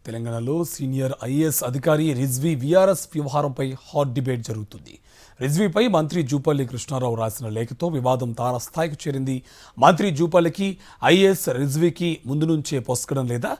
తెలంగాణలో senior IAS అధికారి Rizvi VRS వ్యవహారంపై హాట్ డిబేట్ జరుగుతుంది. రిజ్వీపై మంత్రి జూపల్లి కృష్ణారావు రాసిన లేఖతో వివాదం తారస్థాయికి చేరింది. మంత్రి జూపల్లికి ఐఏఎస్ రిజ్వీకి ముందు నుంచే పొసగడం లేదా?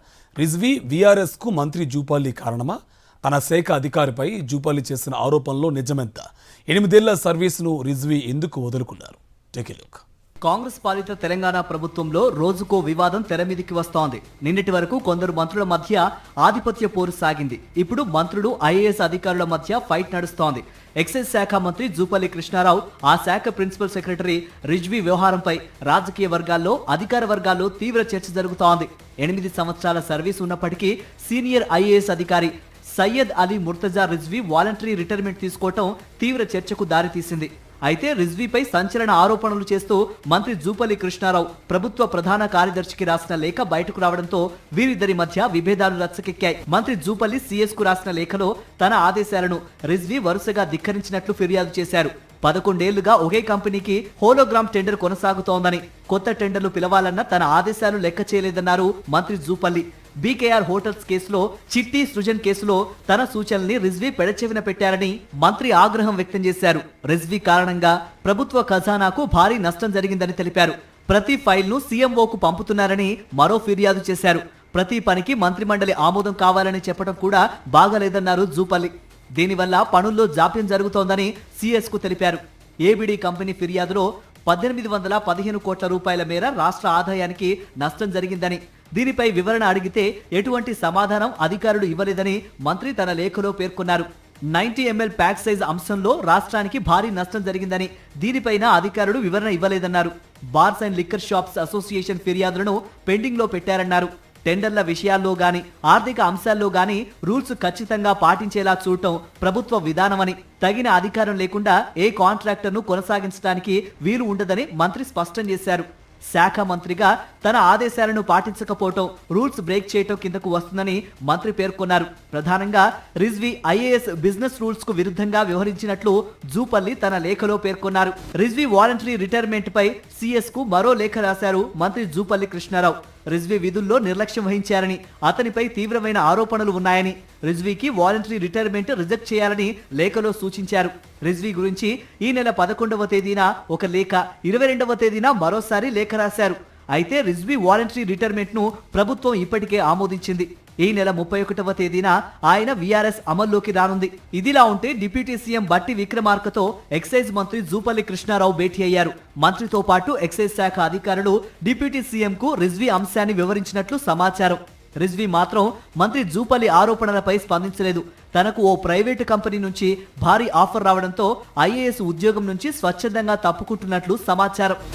రిజ్వీ వీఆర్ఎస్కు మంత్రి జూపల్లి కారణమా? తన శాఖ అధికారిపై జూపల్లి చేసిన ఆరోపణలో నిజమెంత? 8 ఏళ్ల సర్వీసును రిజ్వీ ఎందుకు వదులుకున్నారు? Take a look. కాంగ్రెస్ పాలిత తెలంగాణ ప్రభుత్వంలో రోజుకో వివాదం తెరమీదికి వస్తోంది. నిన్నటి వరకు కొందరు మంత్రుల మధ్య ఆధిపత్య పోరు సాగింది. ఇప్పుడు మంత్రులు ఐఏఎస్ అధికారుల మధ్య ఫైట్ నడుస్తోంది. ఎక్సైజ్ శాఖ మంత్రి జూపల్లి కృష్ణారావు, ఆ శాఖ ప్రిన్సిపల్ సెక్రటరీ రిజ్వీ వ్యవహారంపై రాజకీయ వర్గాల్లో, అధికార వర్గాల్లో తీవ్ర చర్చ జరుగుతోంది. 8 సంవత్సరాల సర్వీస్ ఉన్నప్పటికీ సీనియర్ ఐఏఎస్ అధికారి సయ్యద్ అలీ ముర్తజా రిజ్వీ వాలంటరీ రిటైర్మెంట్ తీసుకోవటం తీవ్ర చర్చకు దారితీసింది. అయితే రిజ్వీపై సంచలన ఆరోపణలు చేస్తూ మంత్రి జూపల్లి కృష్ణారావు ప్రభుత్వ ప్రధాన కార్యదర్శికి రాసిన లేఖ బయటకు రావడంతో వీరిద్దరి మధ్య విభేదాలు రచ్చకెక్కాయి. మంత్రి జూపల్లి సీఎస్ కు రాసిన లేఖలో తన ఆదేశాలను రిజ్వీ వరుసగా ధిక్కరించినట్లు ఫిర్యాదు చేశారు. 11 ఏళ్లుగా ఒకే కంపెనీకి హోలోగ్రామ్ టెండర్ కొనసాగుతోందని, కొత్త టెండర్లు పిలవాలన్న తన ఆదేశాలు లెక్క చేయలేదన్నారు మంత్రి జూపల్లి. బీకేఆర్ హోటల్స్ కేసులో, చిట్టి సృజన్ కేసులో తన సూచనల్ని రిజ్వీ పెడచెవిన పెట్టారని మంత్రి ఆగ్రహం వ్యక్తం చేశారు. రిజ్వీ కారణంగా ప్రభుత్వ ఖజానాకు భారీ నష్టం జరిగిందని తెలిపారు. ప్రతి ఫైల్ను సీఎంఓకు పంపుతున్నారని మరో ఫిర్యాదు చేశారు. ప్రతి పనికి మంత్రిమండలి ఆమోదం కావాలని చెప్పడం కూడా బాగాలేదన్నారు జూపల్లి. దీనివల్ల పనుల్లో జాప్యం జరుగుతోందని సీఎస్ కు తెలిపారు. ఏబిడి కంపెనీ ఫిర్యాదులో 1815 కోట్ల రూపాయల మేర రాష్ట్ర ఆదాయానికి నష్టం జరిగిందని, దీనిపై వివరణ అడిగితే ఎటువంటి సమాధానం అధికారులు ఇవ్వలేదని మంత్రి తన లేఖలో పేర్కొన్నారు. 90 ml ప్యాక్ సైజ్ అంశంలో రాష్ట్రానికి భారీ నష్టం జరిగిందని, దీనిపైన అధికారులు వివరణ ఇవ్వలేదన్నారు. Bars and liquor shops association ఫిర్యాదులను పెండింగ్ లో పెట్టారన్నారు. టెండర్ల విషయాల్లో గాని, ఆర్థిక అంశాల్లో గాని రూల్స్ ఖచ్చితంగా పాటించేలా చూడటం ప్రభుత్వ విధానమని, తగిన అధికారం లేకుండా ఏ కాంట్రాక్టర్ను కొనసాగించడానికి వీలు ఉండదని మంత్రి స్పష్టం చేశారు. శాఖ మంత్రిగా తన ఆదేశాలను పాటించకపోవటం రూల్స్ బ్రేక్ చేయటం కిందకు వస్తుందని మంత్రి పేర్కొన్నారు. ప్రధానంగా రిజ్వీ ఐఏఎస్ బిజినెస్ రూల్స్ కు విరుద్ధంగా వ్యవహరించినట్లు జూపల్లి తన లేఖలో పేర్కొన్నారు. రిజ్వీ వాలంటరీ రిటైర్మెంట్ పై సీఎస్ కు మరో లేఖ రాశారు మంత్రి జూపల్లి కృష్ణారావు. రిజ్వీ విధుల్లో నిర్లక్ష్యం వహించారని, అతనిపై తీవ్రమైన ఆరోపణలు ఉన్నాయని, రిజ్వీకి వాలంటరీ రిటైర్మెంట్ రిజెక్ట్ చేయాలని లేఖలో సూచించారు. రిజ్వీ గురించి ఈ నెల 11వ తేదీన ఒక లేఖ, 22వ తేదీన మరోసారి లేఖ రాశారు. అయితే రిజ్వీ వాలంటరీ రిటైర్మెంట్ ను ప్రభుత్వం ఇప్పటికే ఆమోదించింది. ఈ నెల 31వ తేదీన ఆయన వీఆర్ఎస్ అమల్లోకి రానుంది. ఇదిలా ఉంటే డిప్యూటీ సీఎం బట్టి విక్రమార్కతో ఎక్సైజ్ మంత్రి జూపల్లి కృష్ణారావు భేటీ అయ్యారు. మంత్రితో పాటు ఎక్సైజ్ శాఖ అధికారులు డిప్యూటీ సీఎం కు రిజ్వీ అంశాన్ని వివరించినట్లు సమాచారం. రిజ్వీ మాత్రం మంత్రి జూపల్లి ఆరోపణలపై స్పందించలేదు. తనకు ఓ ప్రైవేటు కంపెనీ నుంచి భారీ ఆఫర్ రావడంతో ఐఏఎస్ ఉద్యోగం నుంచి స్వచ్ఛందంగా తప్పుకుంటున్నట్లు సమాచారం.